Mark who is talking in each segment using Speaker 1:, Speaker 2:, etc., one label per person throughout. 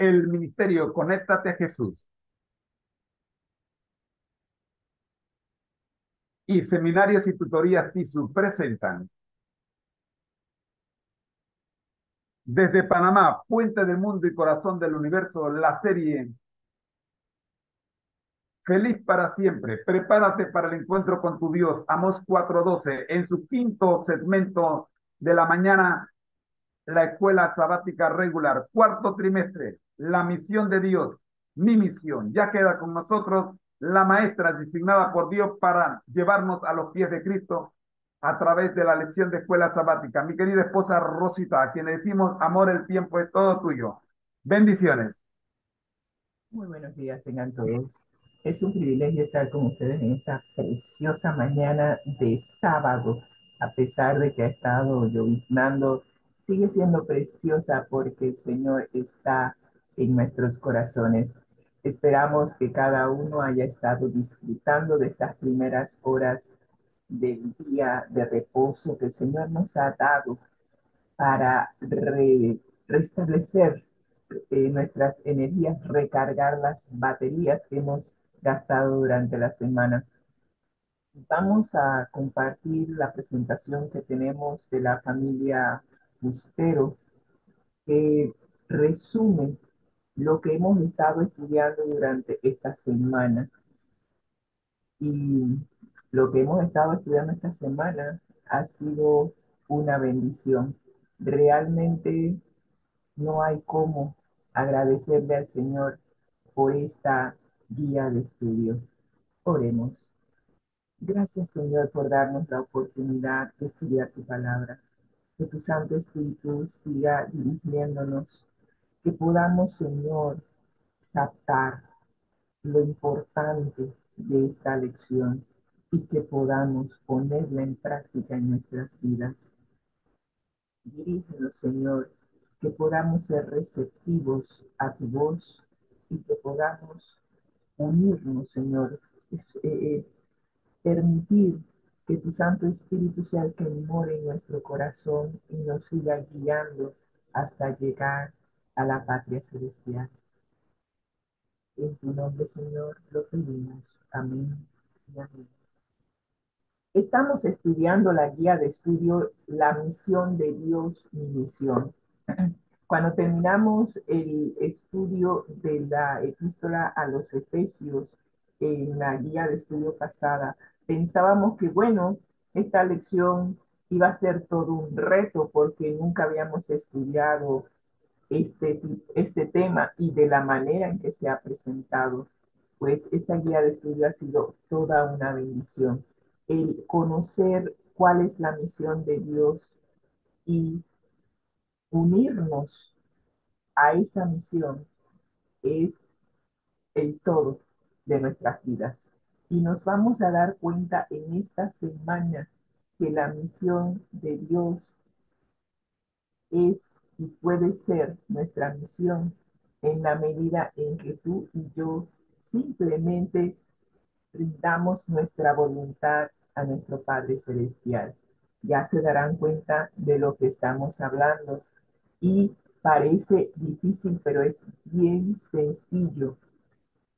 Speaker 1: El ministerio Conéctate a Jesús y Seminarios y Tutorías TISU presentan desde Panamá, Puente del Mundo y Corazón del Universo, la serie Feliz para siempre. Prepárate para el encuentro con tu Dios. Amós 4:12. En su quinto segmento de la mañana, la escuela sabática regular, cuarto trimestre, la misión de Dios, mi misión. Ya queda con nosotros la maestra designada por Dios para llevarnos a los pies de Cristo a través de la lección de escuela sabática. Mi querida esposa Rosita, a quien le decimos, amor, el tiempo es todo tuyo. Bendiciones.
Speaker 2: Muy buenos días, tengan todos. Es un privilegio estar con ustedes en esta preciosa mañana de sábado. A pesar de que ha estado lloviznando, sigue siendo preciosa porque el Señor está en nuestros corazones. Esperamos que cada uno haya estado disfrutando de estas primeras horas del día de reposo que el Señor nos ha dado para restablecer nuestras energías, recargar las baterías que hemos gastado durante la semana. Vamos a compartir la presentación que tenemos de la familia Bustero, que resume lo que hemos estado estudiando durante esta semana. Y lo que hemos estado estudiando esta semana ha sido una bendición. Realmente no hay cómo agradecerle al Señor por esta guía de estudio. Oremos. Gracias, Señor, por darnos la oportunidad de estudiar tu palabra. Que tu Santo Espíritu siga dirigiéndonos. Que podamos, Señor, captar lo importante de esta lección y que podamos ponerla en práctica en nuestras vidas. Dirígenos, Señor, que podamos ser receptivos a tu voz y que podamos unirnos, Señor. Es, permitir que tu Santo Espíritu sea el que more en nuestro corazón y nos siga guiando hasta llegar a la patria celestial. En tu nombre, Señor, lo pedimos. Amén y amén. Estamos estudiando la guía de estudio La misión de Dios, mi misión. Cuando terminamos el estudio de la epístola a los Efesios en la guía de estudio pasada, pensábamos que, bueno, esta lección iba a ser todo un reto porque nunca habíamos estudiado este tema y de la manera en que se ha presentado, pues esta guía de estudio ha sido toda una bendición. El conocer cuál es la misión de Dios y unirnos a esa misión es el todo de nuestras vidas. Y nos vamos a dar cuenta en esta semana que la misión de Dios es y puede ser nuestra misión en la medida en que tú y yo simplemente brindamos nuestra voluntad a nuestro Padre Celestial. Ya se darán cuenta de lo que estamos hablando y parece difícil, pero es bien sencillo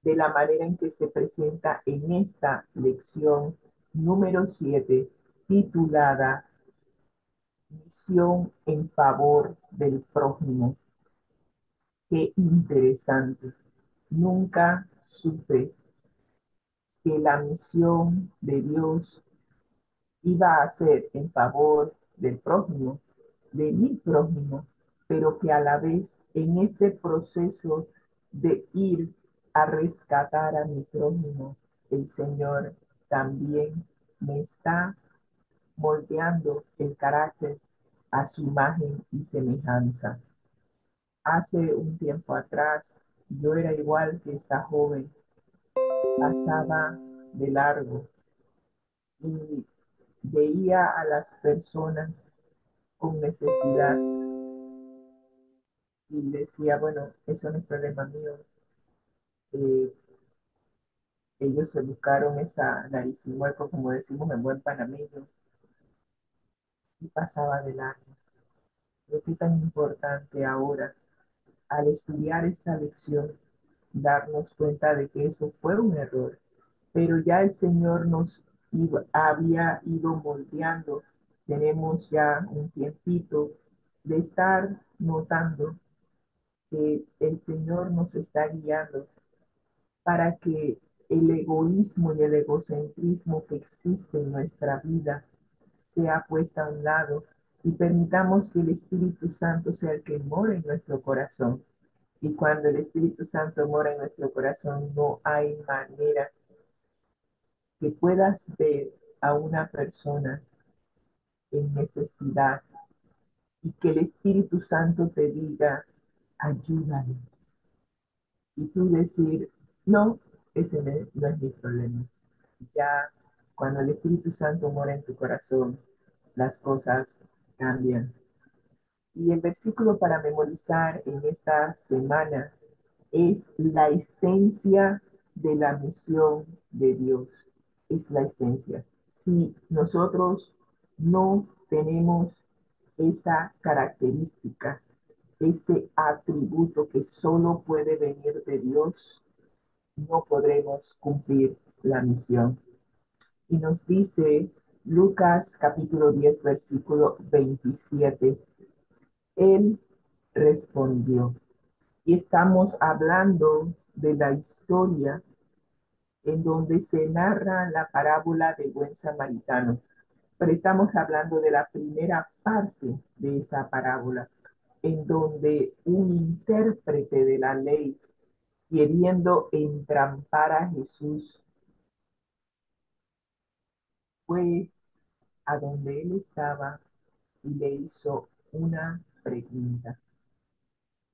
Speaker 2: de la manera en que se presenta en esta lección número 7, titulada Misión en favor del prójimo. Qué interesante. Nunca supe que la misión de Dios iba a ser en favor del prójimo, de mi prójimo, pero que a la vez en ese proceso de ir a rescatar a mi prójimo, el Señor también me está moldeando el carácter a su imagen y semejanza. Hace un tiempo atrás yo era igual que esta joven, pasaba de largo y veía a las personas con necesidad y decía, bueno, eso no es problema mío. Eh, Ellos se buscaron esa nariz y mueco, como decimos en buen panameño, y pasaba de largo. Lo que es tan importante ahora, al estudiar esta lección, darnos cuenta de que eso fue un error, pero ya el Señor había ido moldeando. Tenemos ya un tiempito de estar notando que el Señor nos está guiando para que el egoísmo y el egocentrismo que existe en nuestra vida sea puesta a un lado y permitamos que el Espíritu Santo sea el que mora en nuestro corazón. Y cuando el Espíritu Santo mora en nuestro corazón, no hay manera que puedas ver a una persona en necesidad y que el Espíritu Santo te diga, ayúdame. Y tú decir, no, ese no es mi problema. Ya cuando el Espíritu Santo mora en tu corazón, las cosas cambian. Y el versículo para memorizar en esta semana es la esencia de la misión de Dios. Es la esencia. Si nosotros no tenemos esa característica, ese atributo que solo puede venir de Dios, no podremos cumplir la misión. Y nos dice Lucas capítulo 10 versículo 27. Él respondió. Y estamos hablando de la historia en donde se narra la parábola del buen samaritano. Pero estamos hablando de la primera parte de esa parábola, en donde un intérprete de la ley, queriendo entrampar a Jesús, fue a donde él estaba y le hizo una pregunta.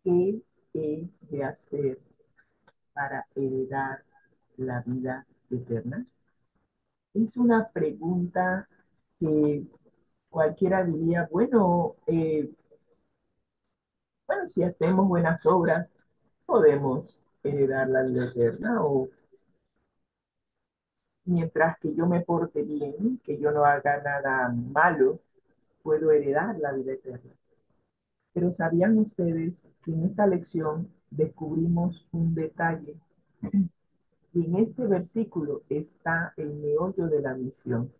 Speaker 2: ¿Qué he de hacer para heredar la vida eterna? Es una pregunta que cualquiera diría, bueno, si hacemos buenas obras, podemos heredar la vida eterna, o mientras que yo me porte bien, que yo no haga nada malo, puedo heredar la vida eterna. Pero ¿sabían ustedes que en esta lección descubrimos un detalle? Y en este versículo está el meollo de la misión.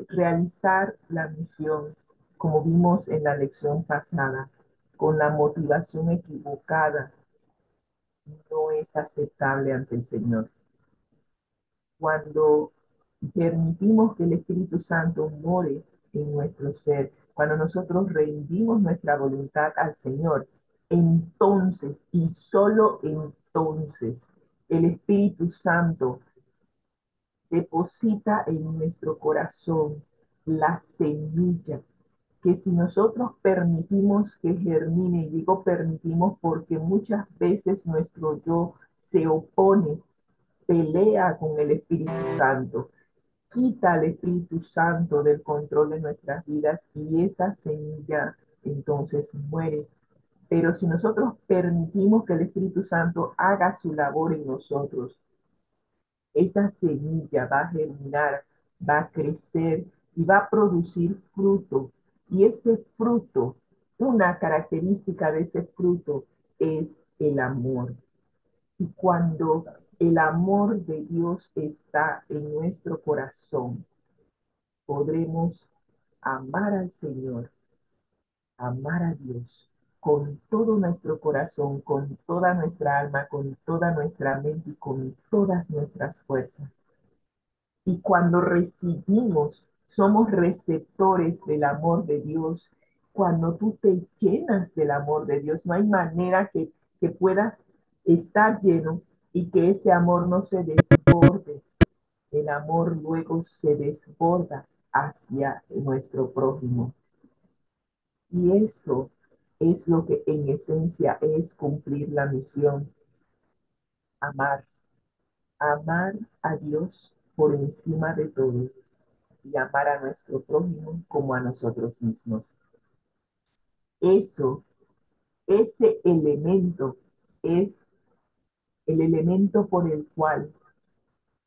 Speaker 2: Realizar la misión, como vimos en la lección pasada, con la motivación equivocada, no es aceptable ante el Señor. Cuando permitimos que el Espíritu Santo more en nuestro ser, cuando nosotros rendimos nuestra voluntad al Señor, entonces y solo entonces el Espíritu Santo deposita en nuestro corazón la semilla que si nosotros permitimos que germine, y digo permitimos porque muchas veces nuestro yo se opone, pelea con el Espíritu Santo, quita al Espíritu Santo del control de nuestras vidas y esa semilla entonces muere. Pero si nosotros permitimos que el Espíritu Santo haga su labor en nosotros, esa semilla va a germinar, va a crecer y va a producir fruto. Y ese fruto, una característica de ese fruto es el amor. Y cuando el amor de Dios está en nuestro corazón, podremos amar al Señor, amar a Dios con todo nuestro corazón, con toda nuestra alma, con toda nuestra mente y con todas nuestras fuerzas. Y cuando recibimos, somos receptores del amor de Dios. Cuando tú te llenas del amor de Dios, no hay manera que puedas estar lleno y que ese amor no se desborde. El amor luego se desborda hacia nuestro prójimo. Y eso es lo que en esencia es cumplir la misión, amar, amar a Dios por encima de todo y amar a nuestro prójimo como a nosotros mismos. Eso, ese elemento es el elemento por el cual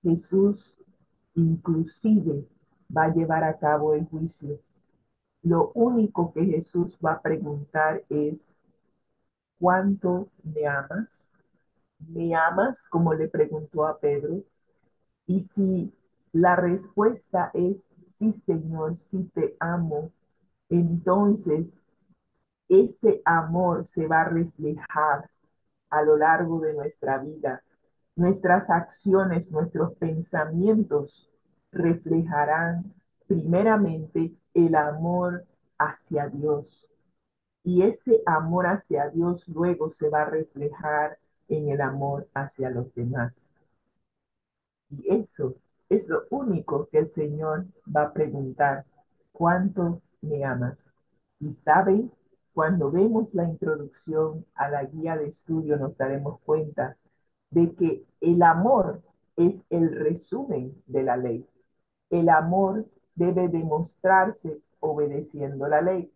Speaker 2: Jesús inclusive va a llevar a cabo el juicio. Lo único que Jesús va a preguntar es, ¿cuánto me amas? ¿Me amas? Como le preguntó a Pedro. Y si la respuesta es sí, Señor, sí te amo, entonces ese amor se va a reflejar a lo largo de nuestra vida. Nuestras acciones, nuestros pensamientos reflejarán primeramente el amor hacia Dios. Y ese amor hacia Dios luego se va a reflejar en el amor hacia los demás. Y eso es lo único que el Señor va a preguntar. ¿Cuánto me amas? Y saben, cuando vemos la introducción a la guía de estudio nos daremos cuenta de que el amor es el resumen de la ley. El amor debe demostrarse obedeciendo la ley.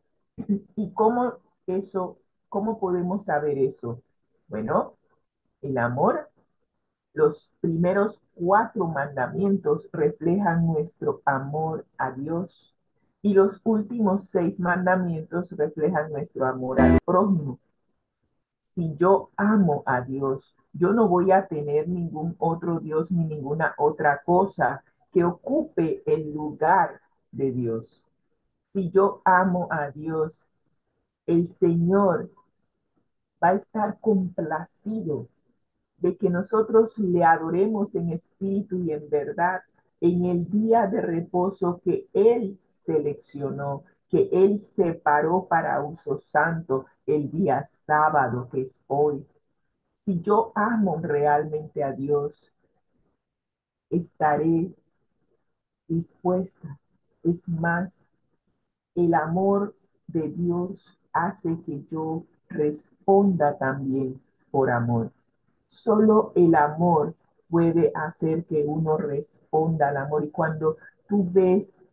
Speaker 2: ¿Y eso, cómo podemos saber eso? Bueno, el amor, los primeros 4 mandamientos reflejan nuestro amor a Dios y los últimos 6 mandamientos reflejan nuestro amor al prójimo. Si yo amo a Dios, yo no voy a tener ningún otro Dios ni ninguna otra cosa que ocupe el lugar de Dios. Si yo amo a Dios, el Señor va a estar complacido de que nosotros le adoremos en espíritu y en verdad en el día de reposo que Él seleccionó, que Él separó para uso santo, el día sábado que es hoy. Si yo amo realmente a Dios, estaré dispuesta. Es más, el amor de Dios hace que yo responda también por amor. Solo el amor puede hacer que uno responda al amor. Y cuando tú ves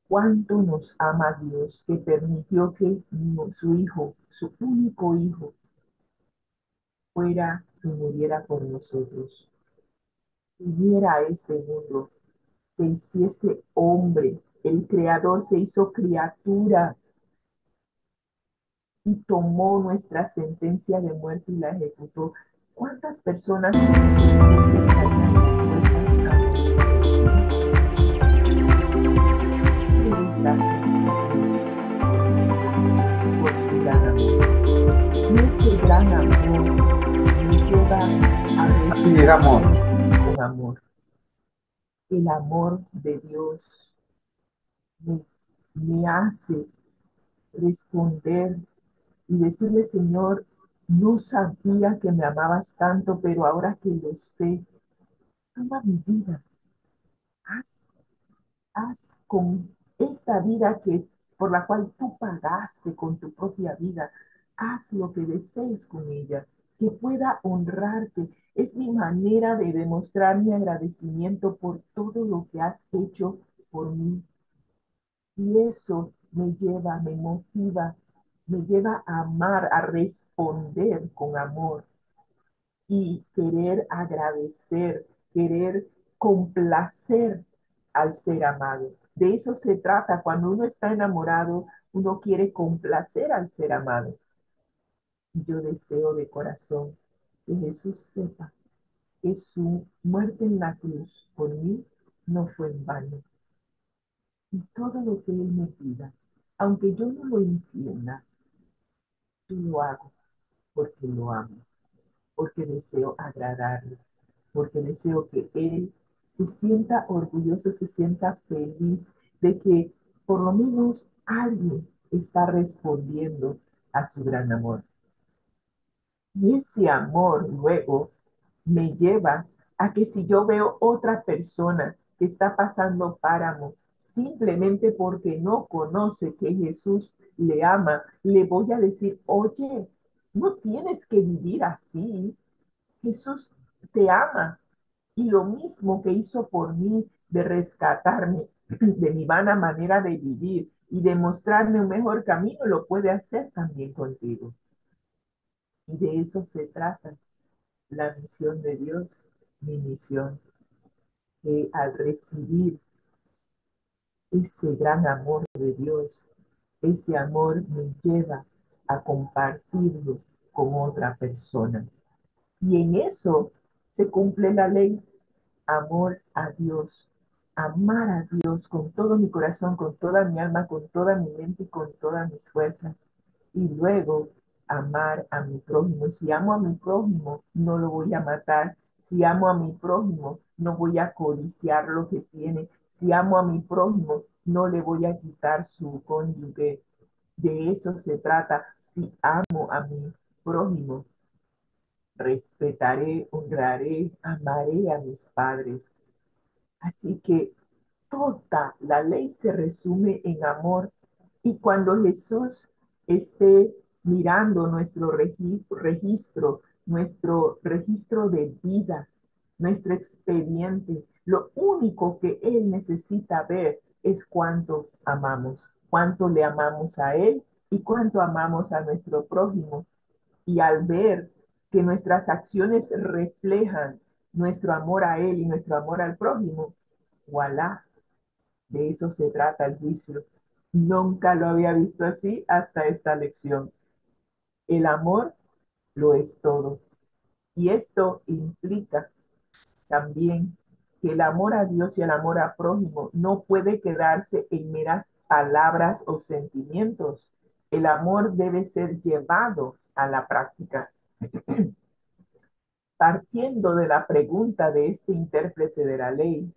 Speaker 2: cuánto nos ama Dios, que permitió que su hijo, su único hijo, fuera y muriera por nosotros, viniera a este mundo, se hiciese hombre, el Creador se hizo criatura y tomó nuestra sentencia de muerte y la ejecutó. ¿Cuántas personas estarían dispuestas a gracias por su gran amor? Y ese gran amor me lleva a
Speaker 1: Así llegamos.
Speaker 2: responder con amor. El amor de Dios me, me hace responder y decirle, Señor, no sabía que me amabas tanto, pero ahora que lo sé, toma mi vida, haz, haz con esta vida que por la cual tú pagaste con tu propia vida, haz lo que desees con ella, que pueda honrarte. Es mi manera de demostrar mi agradecimiento por todo lo que has hecho por mí. Y eso me lleva, me motiva, me lleva a amar, a responder con amor y querer agradecer, querer complacer al ser amado. De eso se trata. Cuando uno está enamorado, uno quiere complacer al ser amado. Y yo deseo de corazón que Jesús sepa que su muerte en la cruz por mí no fue en vano. Y todo lo que Él me pida, aunque yo no lo entienda, yo lo hago porque lo amo, porque deseo agradarle, porque deseo que Él se sienta orgulloso, se sienta feliz de que por lo menos alguien está respondiendo a su gran amor. Y ese amor luego me lleva a que si yo veo otra persona que está pasando páramo simplemente porque no conoce que Jesús le ama, le voy a decir, oye, no tienes que vivir así. Jesús te ama. Y lo mismo que hizo por mí de rescatarme de mi vana manera de vivir y de mostrarme un mejor camino, lo puede hacer también contigo. Y de eso se trata la misión de Dios, mi misión, que al recibir ese gran amor de Dios, ese amor me lleva a compartirlo con otra persona. Y en eso se cumple la ley, amor a Dios, amar a Dios con todo mi corazón, con toda mi alma, con toda mi mente y con todas mis fuerzas. Y luego amar a mi prójimo. Y si amo a mi prójimo, no lo voy a matar. Si amo a mi prójimo, no voy a codiciar lo que tiene. Si amo a mi prójimo, no le voy a quitar su cónyuge. De eso se trata. Si amo a mi prójimo, respetaré, honraré, amaré a mis padres. Así que toda la ley se resume en amor. Y cuando Jesús esté mirando nuestro registro de vida, nuestro expediente, lo único que Él necesita ver es cuánto amamos, cuánto le amamos a Él y cuánto amamos a nuestro prójimo. Y al ver que nuestras acciones reflejan nuestro amor a Él y nuestro amor al prójimo, voilà, de eso se trata el juicio. Nunca lo había visto así hasta esta lección. El amor lo es todo. Y esto implica también que el amor a Dios y el amor a prójimo no puede quedarse en meras palabras o sentimientos. El amor debe ser llevado a la práctica. Partiendo de la pregunta de este intérprete de la ley,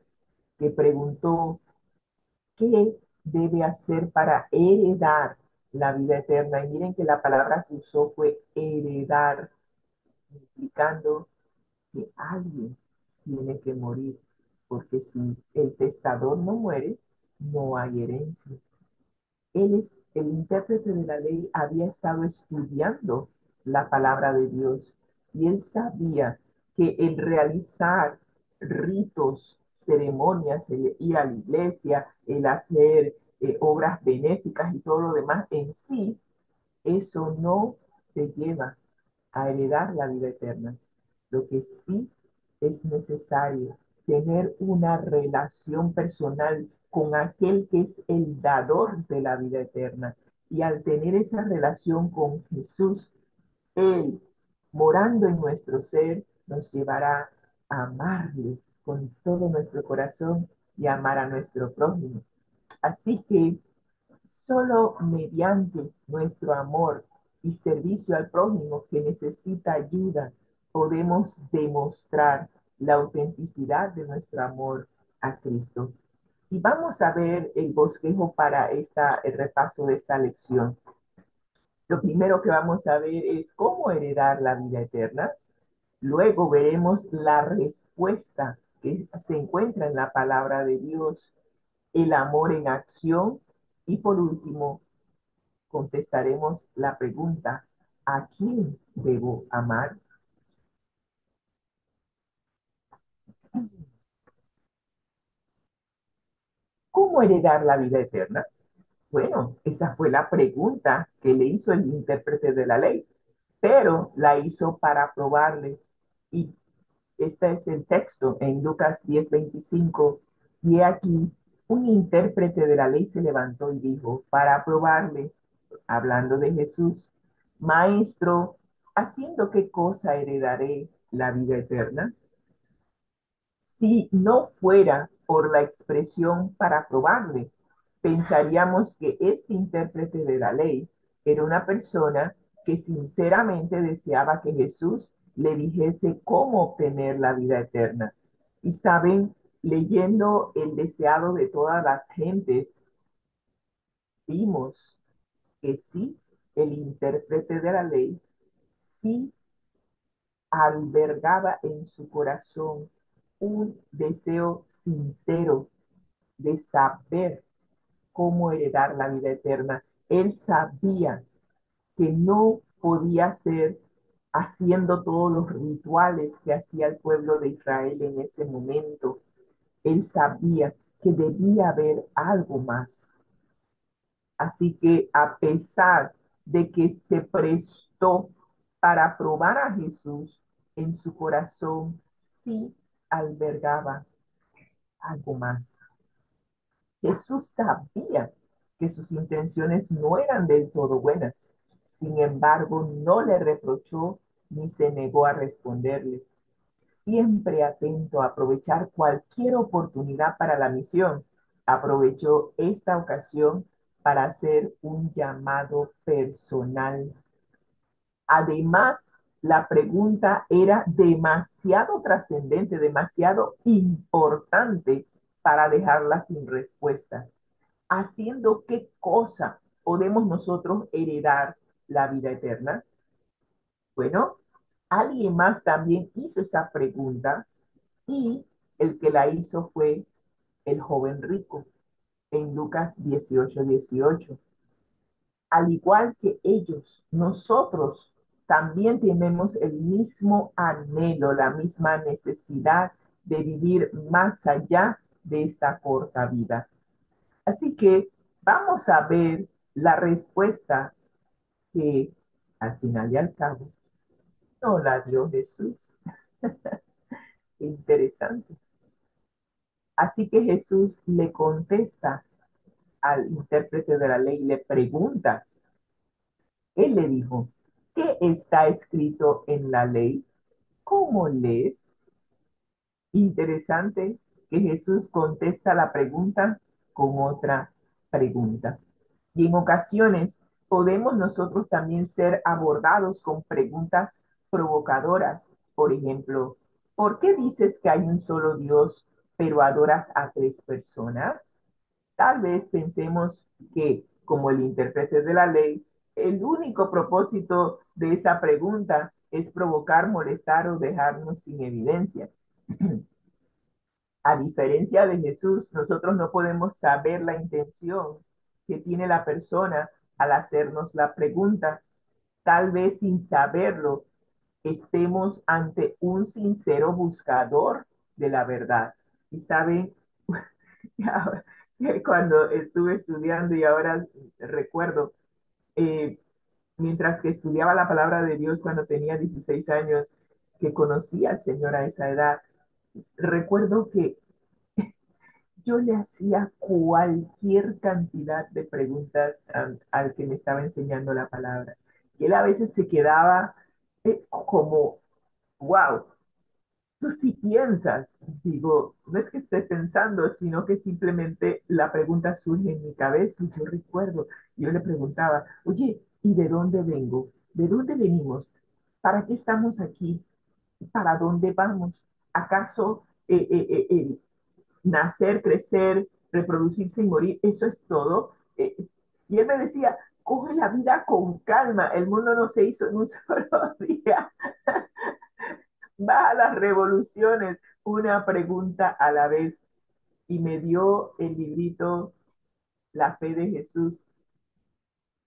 Speaker 2: que preguntó qué debe hacer para heredar la vida eterna. Y miren que la palabra que usó fue heredar, implicando que alguien tiene que morir, porque si el testador no muere, no hay herencia. Él es el intérprete de la ley, había estado estudiando la palabra de Dios y él sabía que el realizar ritos, ceremonias, el ir a la iglesia, el hacer obras benéficas y todo lo demás en sí, eso no te lleva a heredar la vida eterna. Lo que sí es necesario tener una relación personal con aquel que es el dador de la vida eterna. Y al tener esa relación con Jesús, Él, morando en nuestro ser, nos llevará a amarle con todo nuestro corazón y amar a nuestro prójimo. Así que solo mediante nuestro amor y servicio al prójimo que necesita ayuda podemos demostrar la autenticidad de nuestro amor a Cristo. Y vamos a ver el bosquejo para el repaso de esta lección. Lo primero que vamos a ver es cómo heredar la vida eterna. Luego veremos la respuesta que se encuentra en la palabra de Dios, el amor en acción y por último contestaremos la pregunta, ¿a quién debo amar? ¿Cómo heredar la vida eterna? Bueno, esa fue la pregunta que le hizo el intérprete de la ley, pero la hizo para probarle. Y este es el texto en Lucas 10:25. Y he aquí, un intérprete de la ley se levantó y dijo, para probarle, hablando de Jesús, Maestro, ¿haciendo qué cosa heredaré la vida eterna? Si no fuera por la expresión para probarle, pensaríamos que este intérprete de la ley era una persona que sinceramente deseaba que Jesús le dijese cómo obtener la vida eterna. Y saben, leyendo el deseado de todas las gentes, vimos que sí, el intérprete de la ley sí albergaba en su corazón un deseo sincero de saber cómo heredar la vida eterna. Él sabía que no podía ser haciendo todos los rituales que hacía el pueblo de Israel en ese momento. Él sabía que debía haber algo más. Así que a pesar de que se prestó para probar a Jesús, en su corazón sí albergaba algo más. Jesús sabía que sus intenciones no eran del todo buenas. Sin embargo, no le reprochó ni se negó a responderle. Siempre atento a aprovechar cualquier oportunidad para la misión, aprovechó esta ocasión para hacer un llamado personal. Además, la pregunta era demasiado trascendente, demasiado importante para dejarla sin respuesta. ¿Haciendo qué cosa podemos nosotros heredar la vida eterna? Bueno, alguien más también hizo esa pregunta y el que la hizo fue el joven rico en Lucas 18:18. Al igual que ellos, nosotros también tenemos el mismo anhelo, la misma necesidad de vivir más allá de esta corta vida. Así que vamos a ver la respuesta que al final y al cabo no la dio Jesús. Interesante. Así que Jesús le contesta al intérprete de la ley, le pregunta, él le dijo, ¿qué está escrito en la ley? ¿Cómo lees? Interesante que Jesús contesta la pregunta con otra pregunta. Y en ocasiones podemos nosotros también ser abordados con preguntas provocadoras. Por ejemplo, ¿por qué dices que hay un solo Dios, pero adoras a tres personas? Tal vez pensemos que, como el intérprete de la ley, el único propósito de esa pregunta es provocar, molestar o dejarnos sin evidencia. A diferencia de Jesús, nosotros no podemos saber la intención que tiene la persona al hacernos la pregunta. Tal vez sin saberlo, estemos ante un sincero buscador de la verdad. Y saben, cuando estuve estudiando y ahora recuerdo, eh, mientras que estudiaba la palabra de Dios cuando tenía 16 años, que conocí al Señor a esa edad, recuerdo que yo le hacía cualquier cantidad de preguntas al que me estaba enseñando la palabra. Y él a veces se quedaba como, wow, tú sí piensas. Digo, no es que esté pensando, sino que simplemente la pregunta surge en mi cabeza y yo recuerdo, yo le preguntaba, oye, ¿y de dónde vengo? ¿De dónde venimos? ¿Para qué estamos aquí? ¿Para dónde vamos? ¿Acaso nacer, crecer, reproducirse y morir, eso es todo? Y él me decía, coge la vida con calma, el mundo no se hizo en un solo día, va a las revoluciones, una pregunta a la vez. Y me dio el librito La fe de Jesús.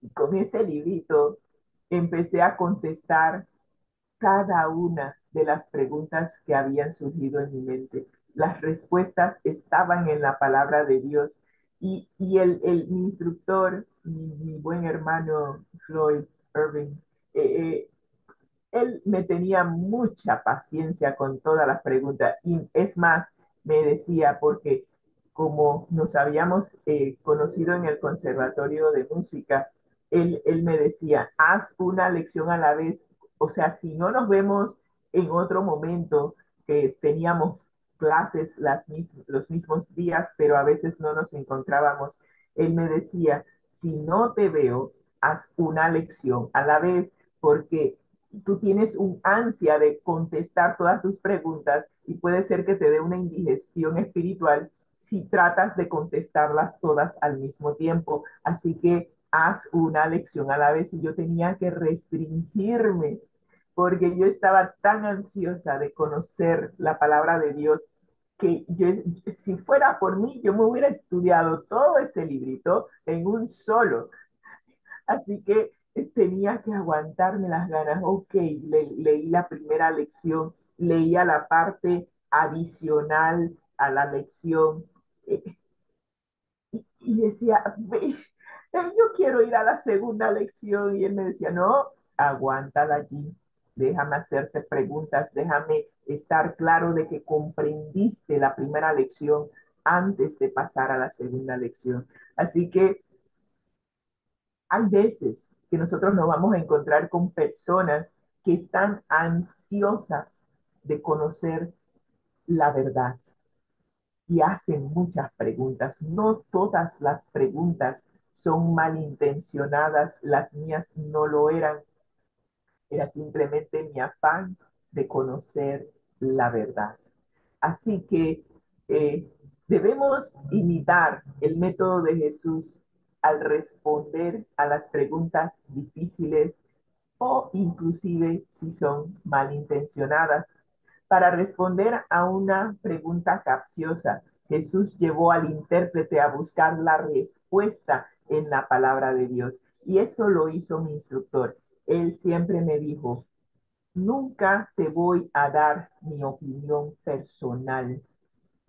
Speaker 2: Y con ese librito empecé a contestar cada una de las preguntas que habían surgido en mi mente. Las respuestas estaban en la palabra de Dios. Mi instructor, mi buen hermano Floyd Irving, eh, él me tenía mucha paciencia con todas las preguntas y es más, me decía, porque como nos habíamos conocido en el conservatorio de música, él me decía, haz una lección a la vez, o sea, si no nos vemos en otro momento, que teníamos clases los mismos días, pero a veces no nos encontrábamos, él me decía, si no te veo, haz una lección a la vez, porque tú tienes un ansia de contestar todas tus preguntas y puede ser que te dé una indigestión espiritual si tratas de contestarlas todas al mismo tiempo. Así que haz una lección a la vez y yo tenía que restringirme porque yo estaba tan ansiosa de conocer la palabra de Dios que yo, si fuera por mí, yo me hubiera estudiado todo ese librito en un solo. Así que tenía que aguantarme las ganas. Ok, leí la primera lección, leía la parte adicional a la lección eh, y decía, yo quiero ir a la segunda lección. Y él me decía, no, aguántala allí, déjame hacerte preguntas, déjame estar claro de que comprendiste la primera lección antes de pasar a la segunda lección. Así que hay veces que nosotros nos vamos a encontrar con personas que están ansiosas de conocer la verdad y hacen muchas preguntas. No todas las preguntas son malintencionadas, las mías no lo eran, era simplemente mi afán de conocer la verdad. Así que eh, debemos imitar el método de Jesús al responder a las preguntas difíciles o inclusive si son malintencionadas. Para responder a una pregunta capciosa, Jesús llevó al intérprete a buscar la respuesta en la palabra de Dios. Y eso lo hizo mi instructor. Él siempre me dijo, nunca te voy a dar mi opinión personal.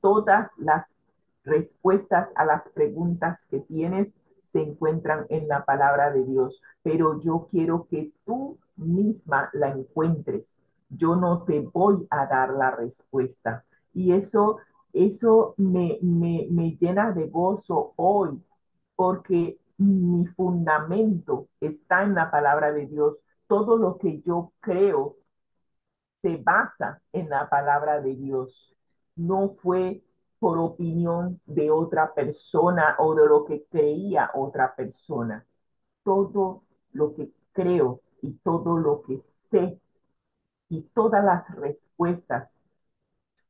Speaker 2: Todas las respuestas a las preguntas que tienes se encuentran en la palabra de Dios, pero yo quiero que tú misma la encuentres. Yo no te voy a dar la respuesta. Y eso me llena de gozo hoy, porque mi fundamento está en la palabra de Dios. Todo lo que yo creo se basa en la palabra de Dios. No fue por opinión de otra persona o de lo que creía otra persona. Todo lo que creo y todo lo que sé y todas las respuestas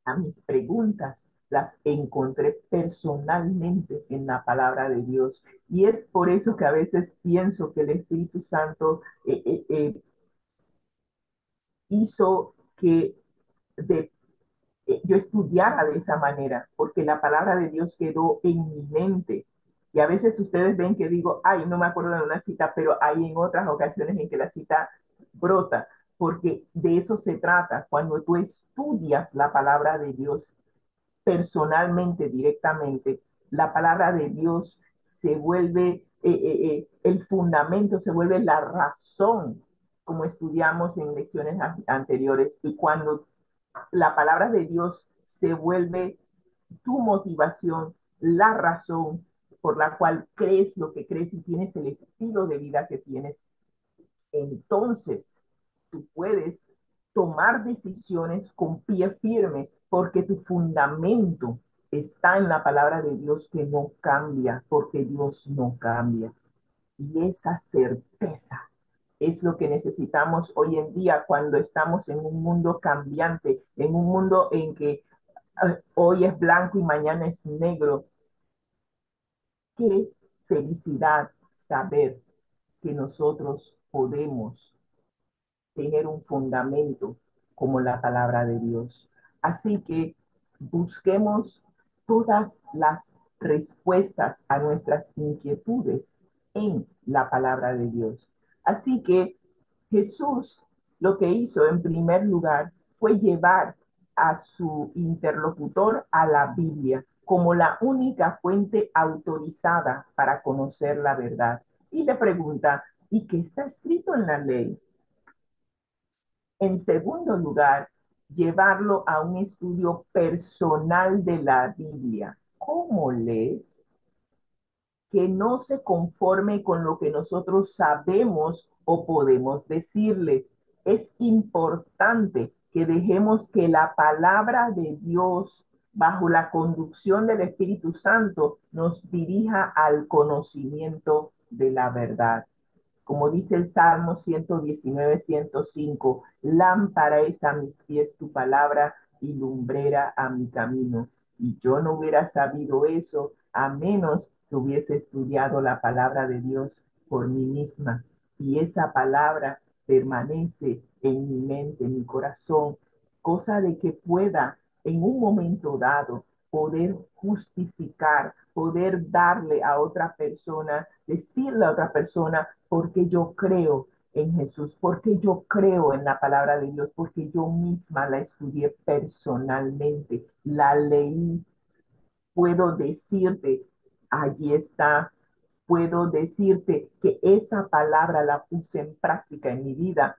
Speaker 2: a mis preguntas las encontré personalmente en la palabra de Dios. Y es por eso que a veces pienso que el Espíritu Santo hizo que de yo estudiara de esa manera, porque la palabra de Dios quedó en mi mente. Y a veces ustedes ven que digo, ay, no me acuerdo de una cita, pero hay en otras ocasiones en que la cita brota, porque de eso se trata. Cuando tú estudias la palabra de Dios personalmente, directamente, la palabra de Dios se vuelve el fundamento, se vuelve la razón, como estudiamos en lecciones anteriores. Y cuando la palabra de Dios se vuelve tu motivación, la razón por la cual crees lo que crees y tienes el estilo de vida que tienes, entonces tú puedes tomar decisiones con pie firme porque tu fundamento está en la palabra de Dios que no cambia, porque Dios no cambia. Y esa certeza es lo que necesitamos hoy en día cuando estamos en un mundo cambiante, en un mundo en que hoy es blanco y mañana es negro. Qué felicidad saber que nosotros podemos tener un fundamento como la palabra de Dios. Así que busquemos todas las respuestas a nuestras inquietudes en la palabra de Dios. Así que Jesús lo que hizo en primer lugar fue llevar a su interlocutor a la Biblia como la única fuente autorizada para conocer la verdad. Y le pregunta, ¿y qué está escrito en la ley? En segundo lugar, llevarlo a un estudio personal de la Biblia. ¿Cómo lees? Que no se conforme con lo que nosotros sabemos o podemos decirle. Es importante que dejemos que la palabra de Dios, bajo la conducción del Espíritu Santo, nos dirija al conocimiento de la verdad. Como dice el Salmo 119, 105, lámpara es a mis pies tu palabra y lumbrera a mi camino. Y yo no hubiera sabido eso a menos que hubiese estudiado la palabra de Dios por mí misma. Y esa palabra permanece en mi mente, en mi corazón, cosa de que pueda en un momento dado poder justificar, poder darle a otra persona, decirle a otra persona, porque yo creo en Jesús, porque yo creo en la palabra de Dios, porque yo misma la estudié personalmente, la leí, puedo decirte, allí está, puedo decirte que esa palabra la puse en práctica en mi vida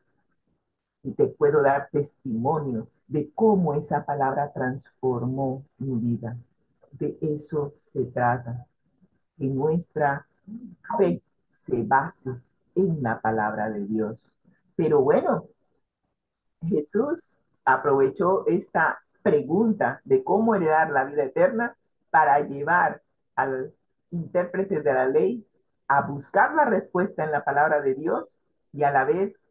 Speaker 2: y te puedo dar testimonio de cómo esa palabra transformó mi vida. De eso se trata, que nuestra fe se base en la palabra de Dios. Pero bueno, Jesús aprovechó esta pregunta de cómo heredar la vida eterna para llevar al intérprete de la ley a buscar la respuesta en la palabra de Dios y a la vez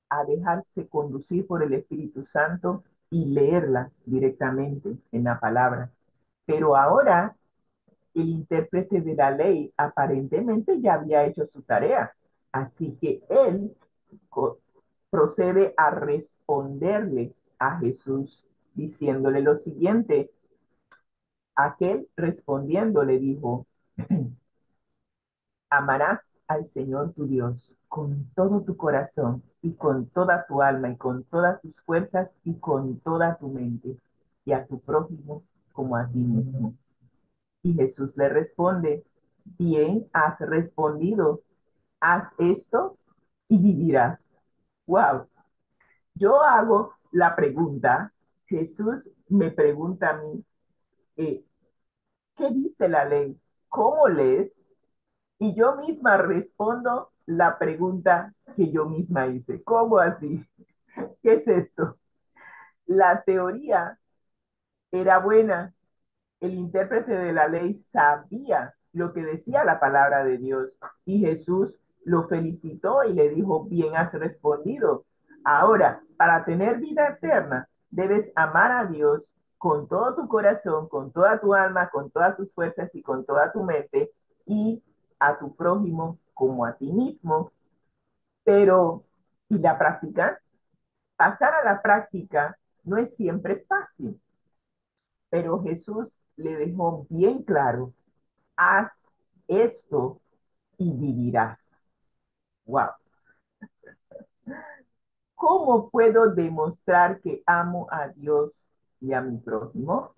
Speaker 2: a dejarse conducir por el Espíritu Santo y leerla directamente en la palabra. Pero ahora el intérprete de la ley aparentemente ya había hecho su tarea, así que él procede a responderle a Jesús diciéndole lo siguiente. Aquel respondiendo le dijo, amarás al Señor tu Dios con todo tu corazón y con toda tu alma y con todas tus fuerzas y con toda tu mente y a tu prójimo como a ti mismo. Y Jesús le responde, bien has respondido, haz esto y vivirás. Wow. Yo hago la pregunta, Jesús me pregunta a mí, eh, ¿qué dice la ley? ¿Cómo lees? Y yo misma respondo la pregunta que yo misma hice. ¿Cómo así? ¿Qué es esto? La teoría era buena, el intérprete de la ley sabía lo que decía la palabra de Dios y Jesús lo felicitó y le dijo, bien has respondido. Ahora, para tener vida eterna, debes amar a Dios con todo tu corazón, con toda tu alma, con todas tus fuerzas y con toda tu mente y a tu prójimo como a ti mismo. Pero, ¿y la práctica? Pasar a la práctica no es siempre fácil, pero Jesús le dejó bien claro, haz esto y vivirás. Wow. ¿Cómo puedo demostrar que amo a Dios y a mi prójimo?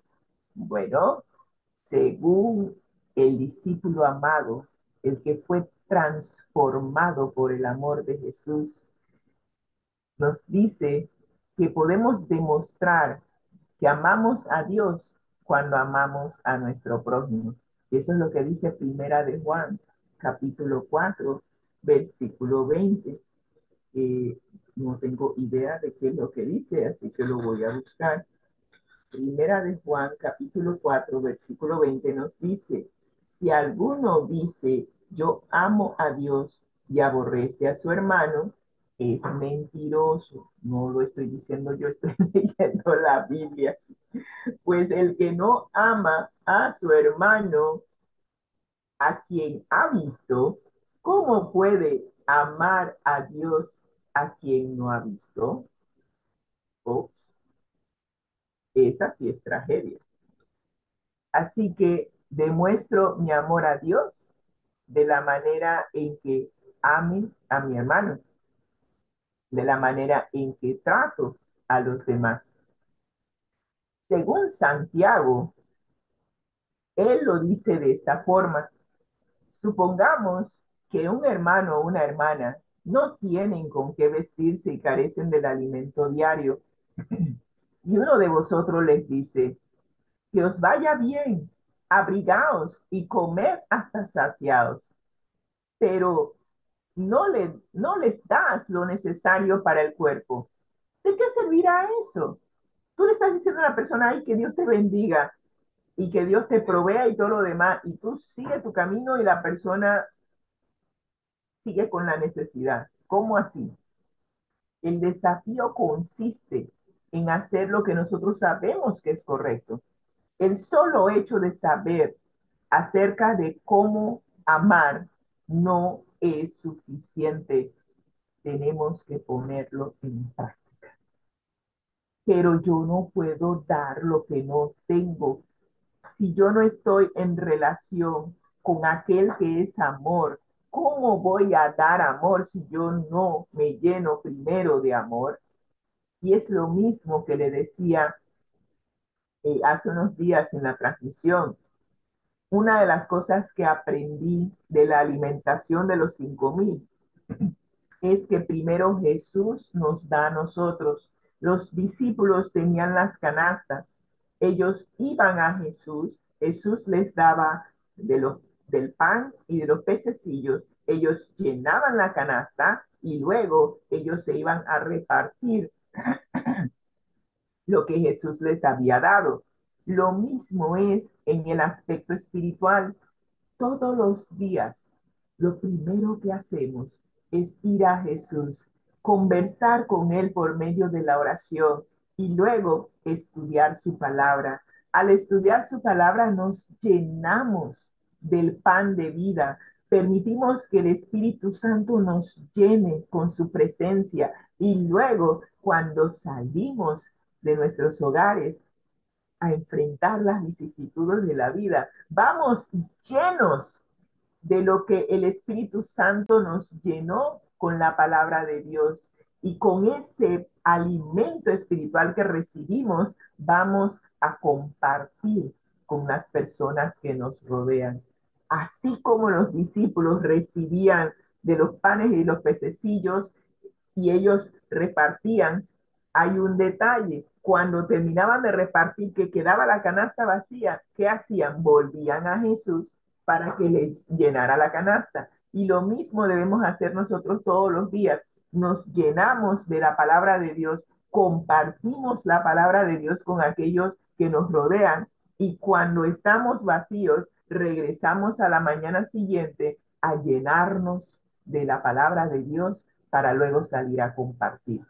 Speaker 2: Bueno, según el discípulo amado, el que fue transformado por el amor de Jesús, nos dice que podemos demostrar que amamos a Dios cuando amamos a nuestro prójimo. Y eso es lo que dice Primera de Juan, capítulo 4, versículo 20. No tengo idea de qué es lo que dice, así que lo voy a buscar. Primera de Juan, capítulo 4, versículo 20 nos dice, si alguno dice, yo amo a Dios y aborrece a su hermano, es mentiroso. No lo estoy diciendo yo, estoy leyendo la Biblia. Pues el que no ama a su hermano, a quien ha visto, ¿cómo puede amar a Dios a quien no ha visto? Ups, esa sí es tragedia. Así que demuestro mi amor a Dios de la manera en que ame a mi hermano, de la manera en que trato a los demás. Según Santiago, él lo dice de esta forma. Supongamos que un hermano o una hermana no tienen con qué vestirse y carecen del alimento diario. Y uno de vosotros les dice, que os vaya bien, abrigaos y comed hasta saciados, pero no les das lo necesario para el cuerpo. ¿De qué servirá eso? Tú le estás diciendo a la persona, ay, que Dios te bendiga y que Dios te provea y todo lo demás, y tú sigue tu camino y la persona sigue con la necesidad. ¿Cómo así? El desafío consiste en hacer lo que nosotros sabemos que es correcto. El solo hecho de saber acerca de cómo amar no es suficiente. Tenemos que ponerlo en práctica. Pero yo no puedo dar lo que no tengo. Si yo no estoy en relación con aquel que es amor, ¿cómo voy a dar amor si yo no me lleno primero de amor? Y es lo mismo que le decía hace unos días en la transmisión. Una de las cosas que aprendí de la alimentación de los 5,000 es que primero Jesús nos da a nosotros. Los discípulos tenían las canastas. Ellos iban a Jesús. Jesús les daba del pan y de los pececillos Ellos llenaban la canasta y luego ellos se iban a repartir lo que Jesús les había dado. Lo mismo es en el aspecto espiritual. Todos los días, lo primero que hacemos es ir a Jesús, conversar con Él por medio de la oración y luego estudiar su palabra. Al estudiar su palabra nos llenamos del pan de vida. Permitimos que el Espíritu Santo nos llene con su presencia y luego cuando salimos de nuestros hogares a enfrentar las vicisitudes de la vida, vamos llenos de lo que el Espíritu Santo nos llenó con la palabra de Dios. Y con ese alimento espiritual que recibimos, vamos a compartir con las personas que nos rodean. Así como los discípulos recibían de los panes y los pececillos, y ellos repartían, hay un detalle. Cuando terminaban de repartir, que quedaba la canasta vacía, ¿qué hacían? Volvían a Jesús para que les llenara la canasta. Y lo mismo debemos hacer nosotros todos los días. Nos llenamos de la palabra de Dios, compartimos la palabra de Dios con aquellos que nos rodean y cuando estamos vacíos, regresamos a la mañana siguiente a llenarnos de la palabra de Dios para luego salir a compartir.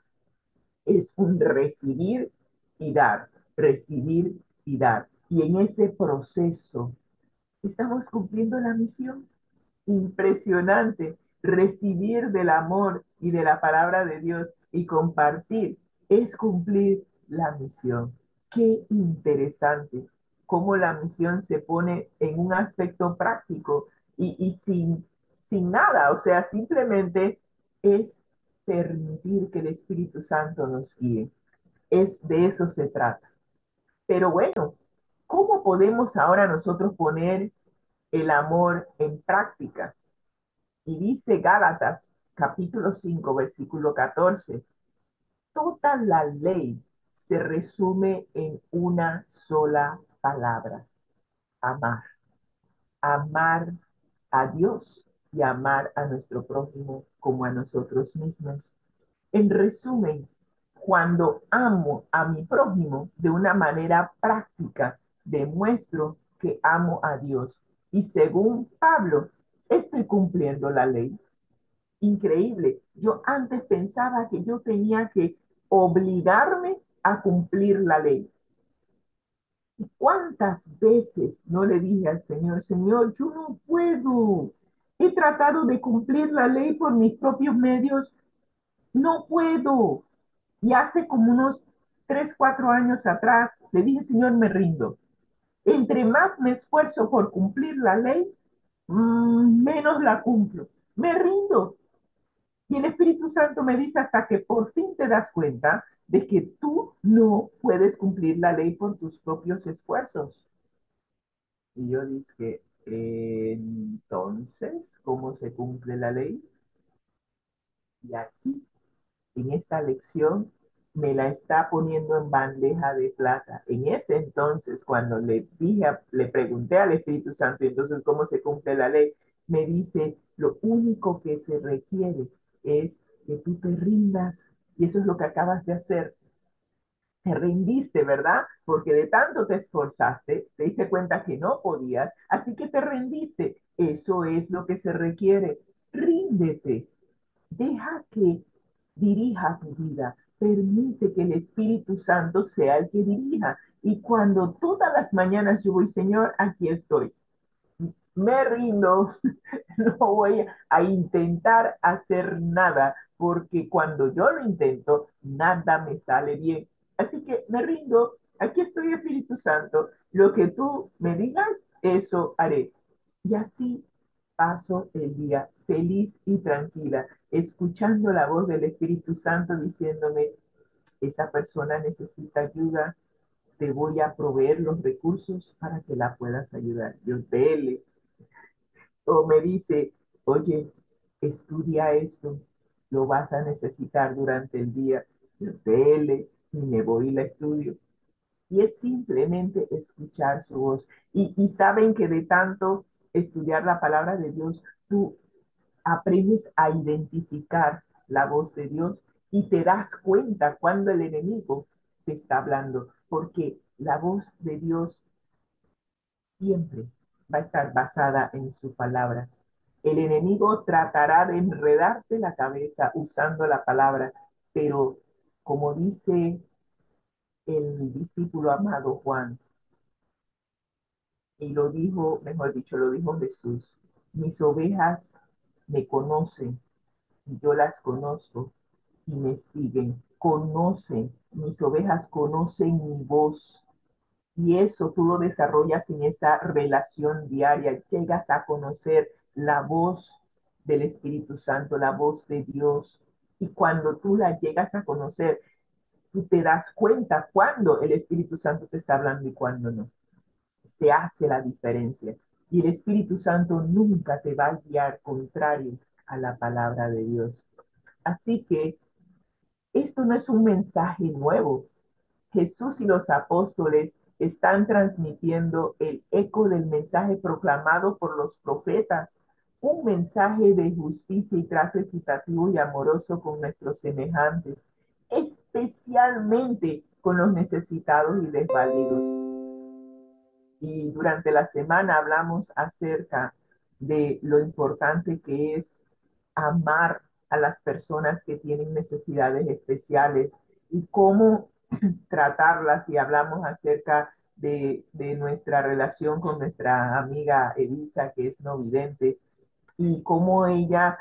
Speaker 2: Es un recibir y dar, recibir y dar. Y en ese proceso estamos cumpliendo la misión. Impresionante. Recibir del amor y de la palabra de Dios y compartir es cumplir la misión. Qué interesante cómo la misión se pone en un aspecto práctico y sin nada, o sea, simplemente es permitir que el Espíritu Santo nos guíe. Es de eso se trata. Pero bueno, ¿cómo podemos ahora nosotros poner el amor en práctica? Y dice Gálatas capítulo 5 versículo 14: toda la ley se resume en una sola palabra: amar. Amar a Dios y amar a nuestro prójimo como a nosotros mismos. En resumen, cuando amo a mi prójimo de una manera práctica, demuestro que amo a Dios. Y según Pablo, estoy cumpliendo la ley. Increíble. Yo antes pensaba que yo tenía que obligarme a cumplir la ley. ¿Y cuántas veces no le dije al Señor, Señor, yo no puedo? He tratado de cumplir la ley por mis propios medios, no puedo. Y hace como unos 3, 4 años atrás le dije, Señor, me rindo. Entre más me esfuerzo por cumplir la ley, menos la cumplo. Me rindo. Y el Espíritu Santo me dice hasta que por fin te das cuenta de que tú no puedes cumplir la ley por tus propios esfuerzos. Y yo dije, entonces, ¿cómo se cumple la ley? Y aquí, en esta lección, me la está poniendo en bandeja de plata. En ese entonces, cuando le pregunté al Espíritu Santo, entonces, ¿cómo se cumple la ley? Me dice, lo único que se requiere es que tú te rindas. Y eso es lo que acabas de hacer. Te rendiste, ¿verdad? Porque de tanto te esforzaste, te diste cuenta que no podías, así que te rendiste. Eso es lo que se requiere. Ríndete. Deja que dirija tu vida. Permite que el Espíritu Santo sea el que dirija. Y cuando todas las mañanas yo voy, Señor, aquí estoy. Me rindo, no voy a intentar hacer nada, porque cuando yo lo intento, nada me sale bien. Así que me rindo, aquí estoy, Espíritu Santo, lo que tú me digas, eso haré. Y así paso el día feliz y tranquila, escuchando la voz del Espíritu Santo diciéndome, esa persona necesita ayuda, te voy a proveer los recursos para que la puedas ayudar. Yo dele, o me dice, oye, estudia esto, lo vas a necesitar durante el día. Yo dele y me voy y la estudio. Y es simplemente escuchar su voz. Y saben que de tanto estudiar la palabra de Dios, tú aprendes a identificar la voz de Dios y te das cuenta cuando el enemigo te está hablando, porque la voz de Dios siempre va a estar basada en su palabra. El enemigo tratará de enredarte la cabeza usando la palabra, pero como dice el discípulo amado Juan, y lo dijo, mejor dicho, lo dijo Jesús, mis ovejas me conocen y yo las conozco y me siguen, conocen, mis ovejas conocen mi voz. Y eso tú lo desarrollas en esa relación diaria, llegas a conocer la voz del Espíritu Santo, la voz de Dios. Y cuando tú la llegas a conocer, tú te das cuenta cuando el Espíritu Santo te está hablando y cuando no. Se hace la diferencia. Y el Espíritu Santo nunca te va a guiar contrario a la palabra de Dios. Así que esto no es un mensaje nuevo. Jesús y los apóstoles están transmitiendo el eco del mensaje proclamado por los profetas, un mensaje de justicia y trato equitativo y amoroso con nuestros semejantes, especialmente con los necesitados y desvalidos. Y durante la semana hablamos acerca de lo importante que es amar a las personas que tienen necesidades especiales y cómo tratarlas, y hablamos acerca de nuestra relación con nuestra amiga Elisa, que es no vidente, y cómo ella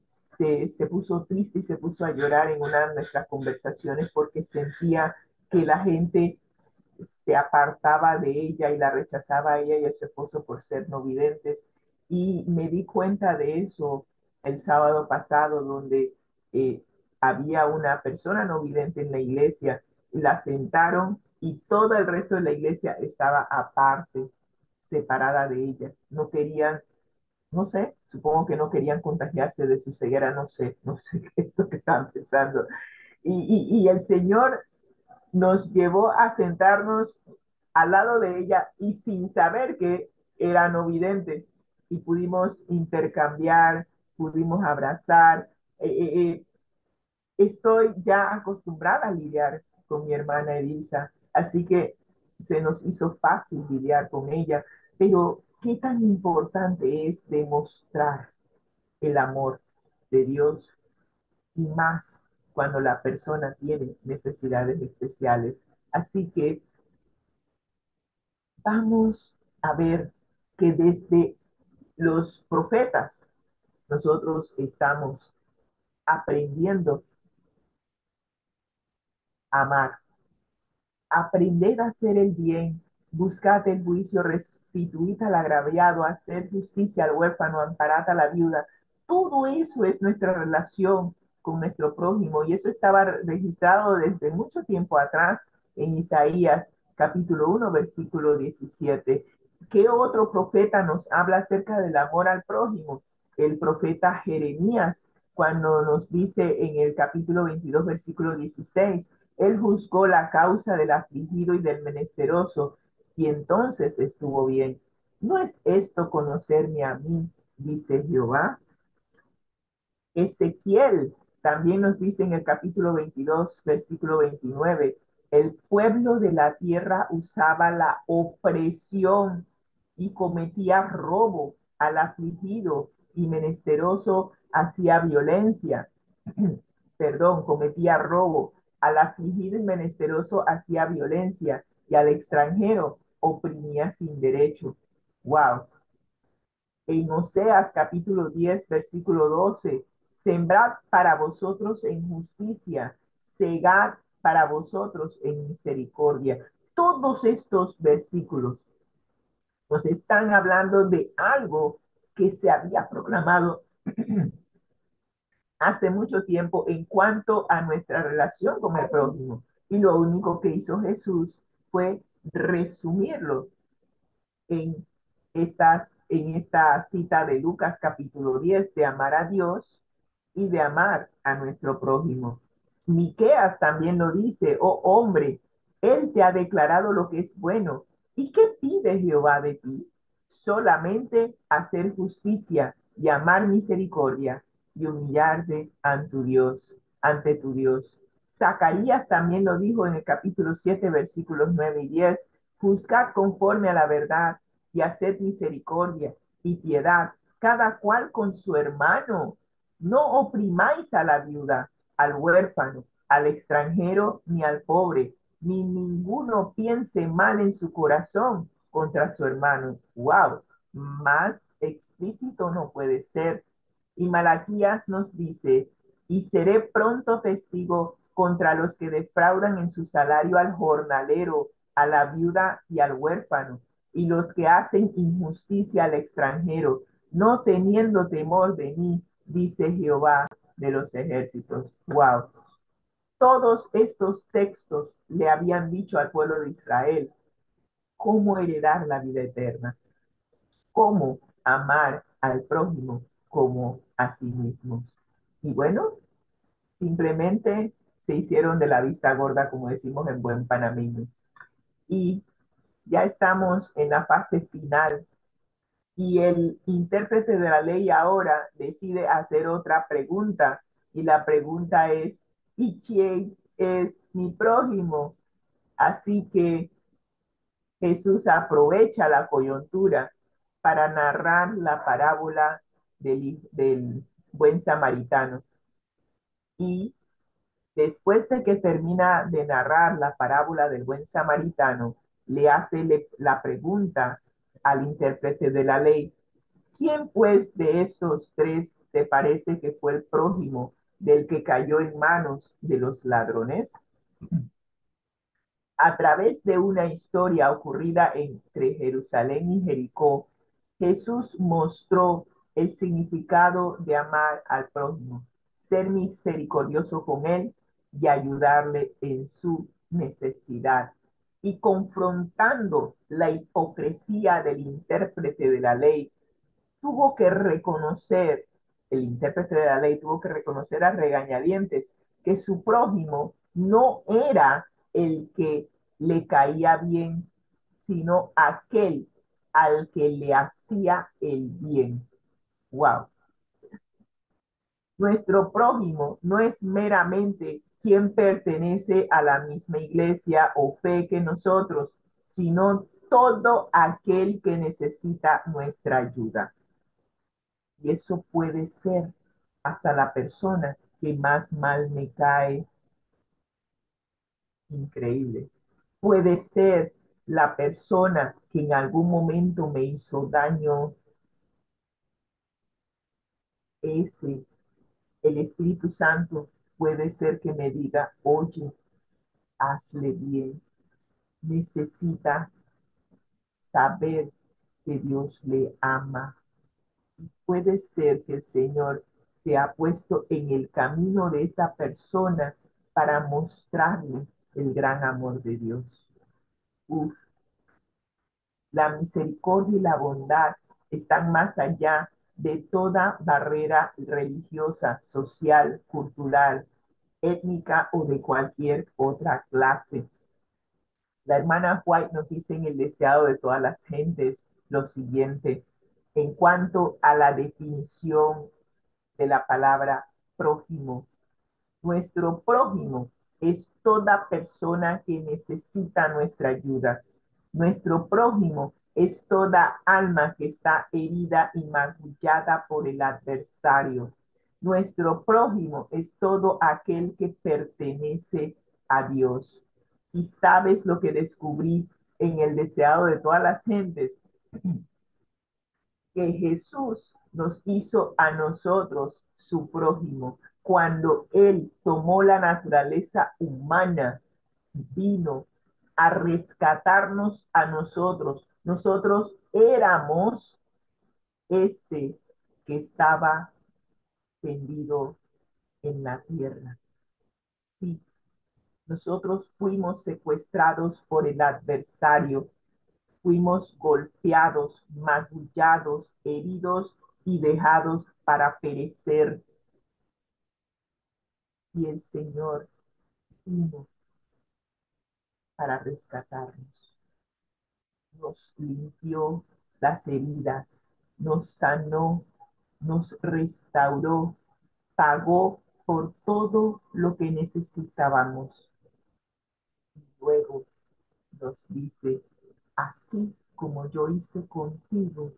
Speaker 2: se puso triste y se puso a llorar en una de nuestras conversaciones porque sentía que la gente se apartaba de ella y la rechazaba a ella y a su esposo por ser no videntes. Y me di cuenta de eso el sábado pasado, donde eh, había una persona no vidente en la iglesia, la sentaron y todo el resto de la iglesia estaba aparte, separada de ella. No querían, no sé, supongo que no querían contagiarse de su ceguera, no sé qué es lo que estaban pensando. Y el Señor nos llevó a sentarnos al lado de ella y sin saber que era no vidente. Y pudimos intercambiar, pudimos abrazar. Estoy ya acostumbrada a lidiar con mi hermana Elisa, así que se nos hizo fácil lidiar con ella. Pero qué tan importante es demostrar el amor de Dios, y más cuando la persona tiene necesidades especiales. Así que vamos a ver que desde los profetas nosotros estamos aprendiendo a amar. Aprended a hacer el bien, buscad el juicio, restituid al agraviado, hacer justicia al huérfano, amparad a la viuda. Todo eso es nuestra relación con nuestro prójimo, y eso estaba registrado desde mucho tiempo atrás en Isaías capítulo 1 versículo 17. ¿Qué otro profeta nos habla acerca del amor al prójimo? El profeta Jeremías, cuando nos dice en el capítulo 22 versículo 16: él juzgó la causa del afligido y del menesteroso, y entonces estuvo bien. ¿No es esto conocerme a mí? Dice Jehová. Ezequiel también nos dice en el capítulo 22, versículo 29: el pueblo de la tierra usaba la opresión y cometía robo al afligido, y menesteroso hacía violencia. Perdón, cometía robo. Al afligido y menesteroso hacía violencia, y al extranjero oprimía sin derecho. Wow. En Oseas capítulo 10 versículo 12: sembrad para vosotros en justicia, segad para vosotros en misericordia. Todos estos versículos nos están hablando de algo que se había proclamado hace mucho tiempo en cuanto a nuestra relación con el prójimo. Y lo único que hizo Jesús fue resumirlo en, en esta cita de Lucas capítulo 10, de amar a Dios y de amar a nuestro prójimo. Miqueas también lo dice: oh hombre, él te ha declarado lo que es bueno. ¿Y qué pide Jehová de ti? Solamente hacer justicia y amar misericordia y humillarte ante tu Dios. Zacarías también lo dijo en el capítulo 7 versículos 9 y 10. Juzgad conforme a la verdad y haced misericordia y piedad, cada cual con su hermano. No oprimáis a la viuda, al huérfano, al extranjero ni al pobre, ni ninguno piense mal en su corazón contra su hermano. ¡Wow! Más explícito no puede ser. Y Malaquías nos dice, y seré pronto testigo contra los que defraudan en su salario al jornalero, a la viuda y al huérfano, y los que hacen injusticia al extranjero, no teniendo temor de mí, dice Jehová de los ejércitos. Wow. Todos estos textos le habían dicho al pueblo de Israel cómo heredar la vida eterna, cómo amar al prójimo como a sí mismos. Y bueno, simplemente se hicieron de la vista gorda, como decimos en buen panameño. Y ya estamos en la fase final y el intérprete de la ley ahora decide hacer otra pregunta y la pregunta es, ¿y quién es mi prójimo? Así que Jesús aprovecha la coyuntura para narrar la parábola del buen samaritano. Y después de que termina de narrar la parábola del buen samaritano, le hace la pregunta al intérprete de la ley, ¿quién pues de estos tres te parece que fue el prójimo del que cayó en manos de los ladrones? A través de una historia ocurrida entre Jerusalén y Jericó, Jesús mostró el significado de amar al prójimo, ser misericordioso con él y ayudarle en su necesidad. Y confrontando la hipocresía del intérprete de la ley, tuvo que reconocer, el intérprete de la ley tuvo que reconocer a regañadientes que su prójimo no era el que le caía bien, sino aquel al que le hacía el bien. Wow. Nuestro prójimo no es meramente quien pertenece a la misma iglesia o fe que nosotros, sino todo aquel que necesita nuestra ayuda. Y eso puede ser hasta la persona que más mal me cae, increíble. Puede ser la persona que en algún momento me hizo daño, ese, el Espíritu Santo puede ser que me diga, oye, hazle bien. Necesita saber que Dios le ama. Puede ser que el Señor te ha puesto en el camino de esa persona para mostrarle el gran amor de Dios. Uf, la misericordia y la bondad están más allá de toda barrera religiosa, social, cultural, étnica o de cualquier otra clase. La hermana White nos dice en El deseado de todas las gentes lo siguiente, en cuanto a la definición de la palabra prójimo. Nuestro prójimo es toda persona que necesita nuestra ayuda. Nuestro prójimo es toda alma que está herida y magullada por el adversario. Nuestro prójimo es todo aquel que pertenece a Dios. ¿Y sabes lo que descubrí en el deseado de todas las gentes? Que Jesús nos hizo a nosotros su prójimo. Cuando Él tomó la naturaleza humana, vino a rescatarnos a nosotros. Nosotros éramos este que estaba tendido en la tierra. Sí, nosotros fuimos secuestrados por el adversario, fuimos golpeados, magullados, heridos y dejados para perecer. Y el Señor vino para rescatarnos. Nos limpió las heridas, nos sanó, nos restauró, pagó por todo lo que necesitábamos. Luego nos dice, así como yo hice contigo,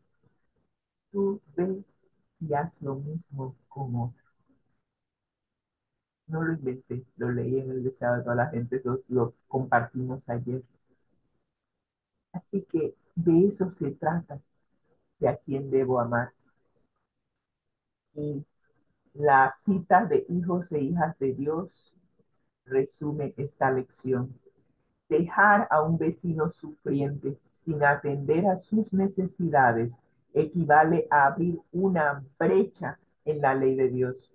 Speaker 2: tú ve y haz lo mismo con otros. No lo inventé, lo leí en el deseado de toda la gente, lo compartimos ayer. Así que de eso se trata, de a quién debo amar. Y la cita de hijos e hijas de Dios resume esta lección. Dejar a un vecino sufriente sin atender a sus necesidades equivale a abrir una brecha en la ley de Dios.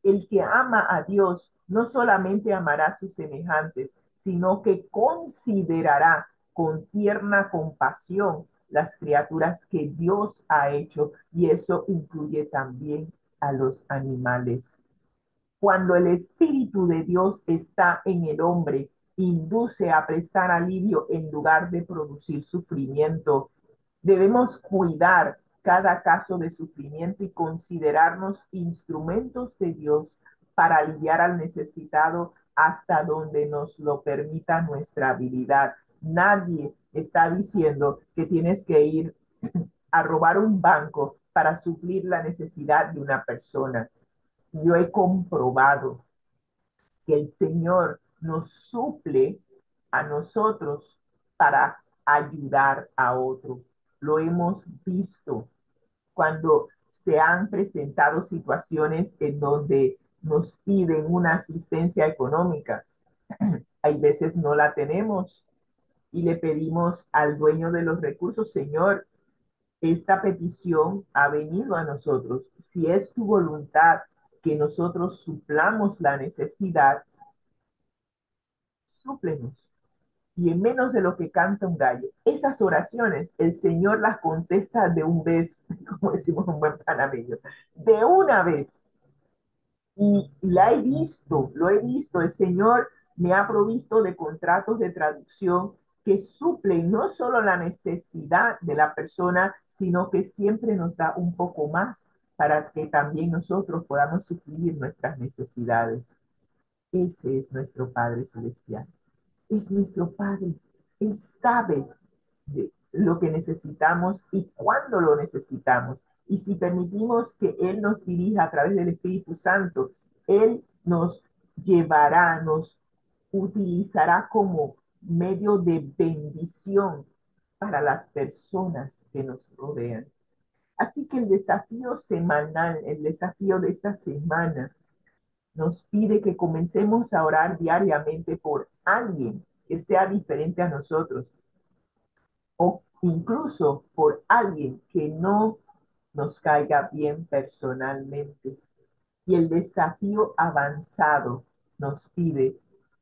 Speaker 2: El que ama a Dios no solamente amará a sus semejantes, sino que considerará con tierna compasión las criaturas que Dios ha hecho, y eso incluye también a los animales. Cuando el Espíritu de Dios está en el hombre, induce a prestar alivio en lugar de producir sufrimiento. Debemos cuidar cada caso de sufrimiento y considerarnos instrumentos de Dios para aliviar al necesitado hasta donde nos lo permita nuestra habilidad. Nadie está diciendo que tienes que ir a robar un banco para suplir la necesidad de una persona. Yo he comprobado que el Señor nos suple a nosotros para ayudar a otro. Lo hemos visto cuando se han presentado situaciones en donde nos piden una asistencia económica. Hay veces no la tenemos y le pedimos al dueño de los recursos, Señor, esta petición ha venido a nosotros. Si es tu voluntad que nosotros suplamos la necesidad, súplenos. Y en menos de lo que canta un gallo. Esas oraciones, el Señor las contesta de un vez, como decimos un buen panameño, de una vez. Y la he visto, lo he visto, el Señor me ha provisto de contratos de traducción que suplen no solo la necesidad de la persona, sino que siempre nos da un poco más para que también nosotros podamos suplir nuestras necesidades. Ese es nuestro Padre Celestial. Es nuestro Padre. Él sabe de lo que necesitamos y cuándo lo necesitamos. Y si permitimos que Él nos dirija a través del Espíritu Santo, Él nos llevará, nos utilizará como medio de bendición para las personas que nos rodean. Así que el desafío semanal, el desafío de esta semana, nos pide que comencemos a orar diariamente por alguien que sea diferente a nosotros o incluso por alguien que no nos caiga bien personalmente. Y el desafío avanzado nos pide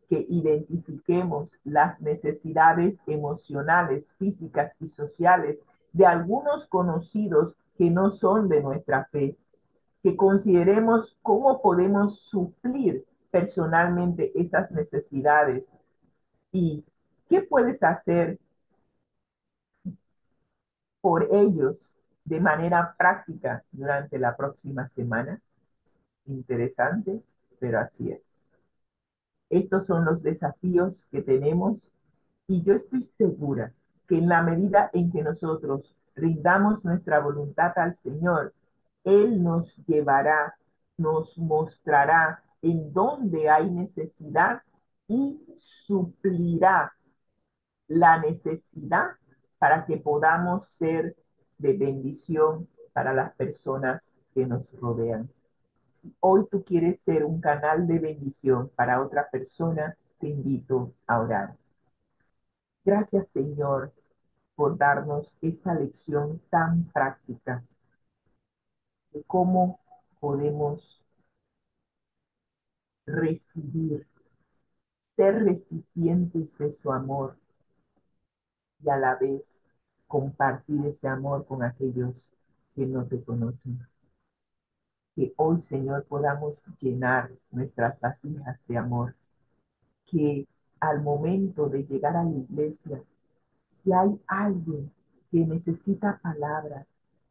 Speaker 2: que identifiquemos las necesidades emocionales, físicas y sociales de algunos conocidos que no son de nuestra fe, que consideremos cómo podemos suplir personalmente esas necesidades y qué puedes hacer por ellos de manera práctica durante la próxima semana. Interesante, pero así es. Estos son los desafíos que tenemos y yo estoy segura que en la medida en que nosotros rindamos nuestra voluntad al Señor, Él nos llevará, nos mostrará en dónde hay necesidad y suplirá la necesidad para que podamos ser de bendición para las personas que nos rodean. Si hoy tú quieres ser un canal de bendición para otra persona, te invito a orar. Gracias, Señor, por darnos esta lección tan práctica de cómo podemos recibir, ser recipientes de su amor y a la vez compartir ese amor con aquellos que no te conocen. Que hoy, Señor, podamos llenar nuestras vasijas de amor. Que al momento de llegar a la iglesia, si hay alguien que necesita palabra,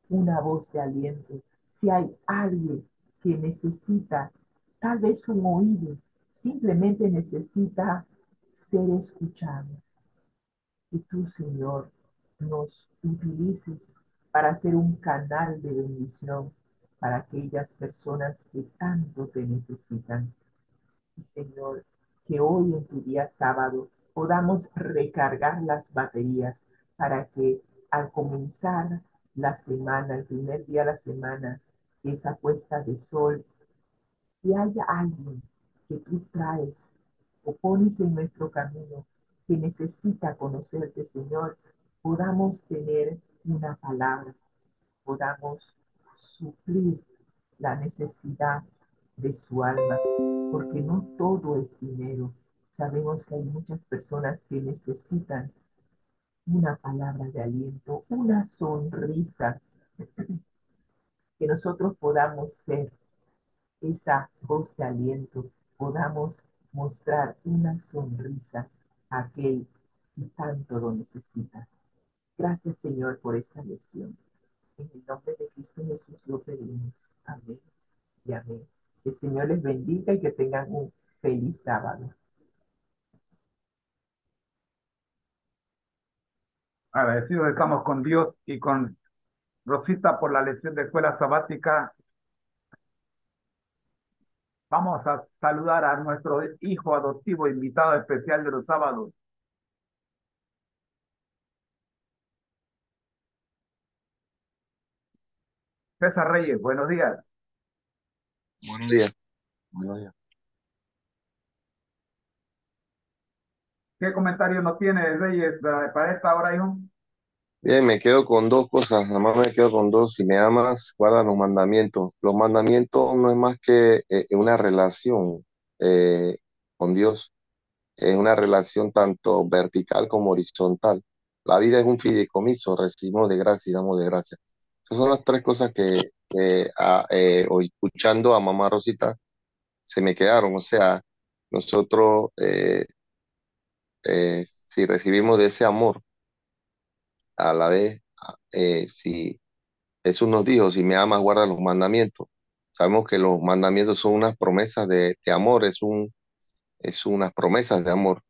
Speaker 2: una voz de aliento, Si hay alguien que necesita tal vez un oído, simplemente necesita ser escuchado. Y tú, Señor, nos utilices para ser un canal de bendición para aquellas personas que tanto te necesitan. Y Señor, que hoy en tu día sábado podamos recargar las baterías para que al comenzar la semana, el primer día de la semana, esa puesta de sol, si hay alguien que tú traes o pones en nuestro camino que necesita conocerte, Señor, podamos tener una palabra, podamos suplir la necesidad de su alma, porque no todo es dinero. Sabemos que hay muchas personas que necesitan una palabra de aliento, una sonrisa, que nosotros podamos ser esa voz de aliento, podamos mostrar una sonrisa a aquel que tanto lo necesita. Gracias, Señor, por esta lección. En el nombre de Cristo Jesús lo pedimos. Amén y amén. Que el Señor les bendiga y que tengan un feliz sábado.
Speaker 1: Agradecidos estamos con Dios y con Rosita por la lección de escuela sabática. Vamos a saludar a nuestro hijo adoptivo invitado especial de los sábados. César Reyes, buenos días.
Speaker 3: Buenos días, buenos días.
Speaker 1: ¿Qué comentario nos tiene Reyes para esta hora, hijo?
Speaker 3: Bien, me quedo con dos cosas, nada más me quedo con dos. Si me amas, guarda los mandamientos. Los mandamientos no es más que una relación eh, con Dios. Es una relación tanto vertical como horizontal. La vida es un fideicomiso, recibimos de gracia y damos de gracia. Esas son las tres cosas que hoy escuchando a mamá Rosita se me quedaron. O sea, nosotros si recibimos de ese amor, a la vez, si Jesús nos dijo, si me amas, guarda los mandamientos. Sabemos que los mandamientos son unas promesas de amor, es unas promesas de amor.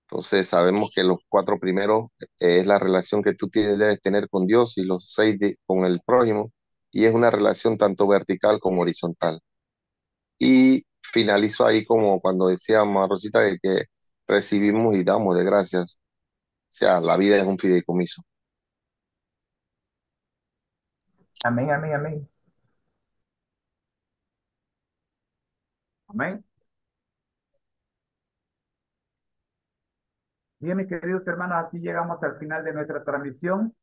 Speaker 3: Entonces sabemos que los cuatro primeros es la relación que tú tienes, debes tener con Dios y los seis con el prójimo. Y es una relación tanto vertical como horizontal. Y finalizo ahí como cuando decía Rosita de que recibimos y damos de gracias. O sea, la vida es un fideicomiso.
Speaker 2: Amén, amén, amén.
Speaker 1: Amén. Bien, mis queridos hermanos, así llegamos al final de nuestra transmisión.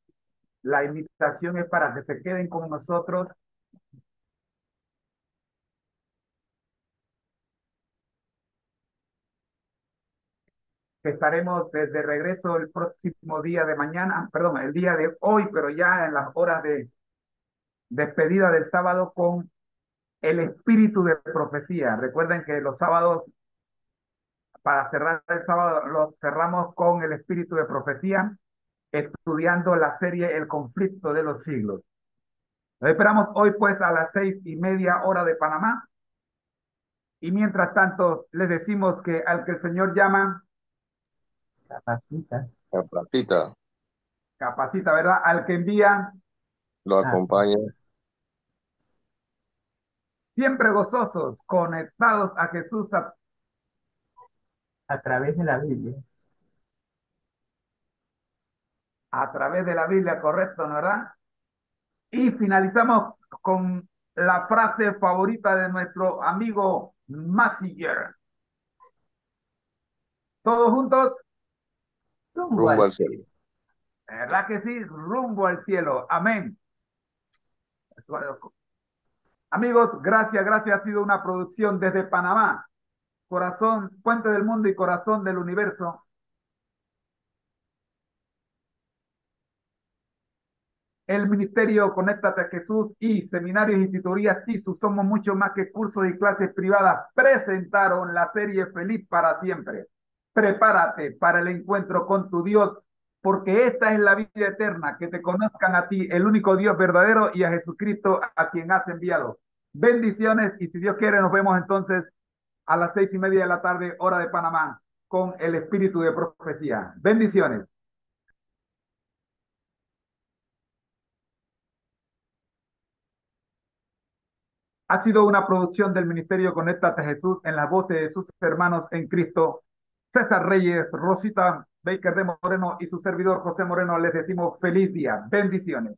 Speaker 1: La invitación es para que se queden con nosotros, que estaremos de regreso el próximo día de mañana, perdón, el día de hoy, pero ya en las horas de despedida del sábado con el espíritu de profecía. Recuerden que los sábados, para cerrar el sábado, los cerramos con el espíritu de profecía, estudiando la serie El conflicto de los siglos. Nos esperamos hoy pues a las 6:30 hora de Panamá. Y mientras tanto, les decimos que al que el Señor llama,
Speaker 2: Capacita.
Speaker 3: La platita
Speaker 1: capacita, ¿verdad? Al que envía,
Speaker 3: lo
Speaker 2: Ah,
Speaker 3: acompaña.
Speaker 1: siempre gozosos, conectados a Jesús
Speaker 2: a través de la Biblia.
Speaker 1: a través de la Biblia, correcto, ¿no, verdad? Y finalizamos con la frase favorita de nuestro amigo Massinger. Todos juntos,
Speaker 2: Rumbo
Speaker 3: Rumbo
Speaker 2: al
Speaker 3: al cielo.
Speaker 2: cielo.
Speaker 1: ¿verdad que sí? Rumbo al cielo. Amén. Amigos, gracias, gracias. Ha sido una producción desde Panamá. Corazón, puente del mundo y corazón del universo. El Ministerio Conéctate a Jesús y Seminarios y Tutorías TISU, somos mucho más que cursos y clases privadas, presentaron la serie Feliz para siempre. Prepárate para el encuentro con tu Dios porque esta es la vida eterna, que te conozcan a ti, el único Dios verdadero, y a Jesucristo a quien has enviado. Bendiciones, y si Dios quiere, nos vemos entonces a las 6:30 de la tarde, hora de Panamá, con el espíritu de profecía. Bendiciones. Ha sido una producción del Ministerio Conéctate a Jesús en las voces de sus hermanos en Cristo, César Reyes, Rosita Baker de Moreno y su servidor José Moreno. Les decimos feliz día. Bendiciones.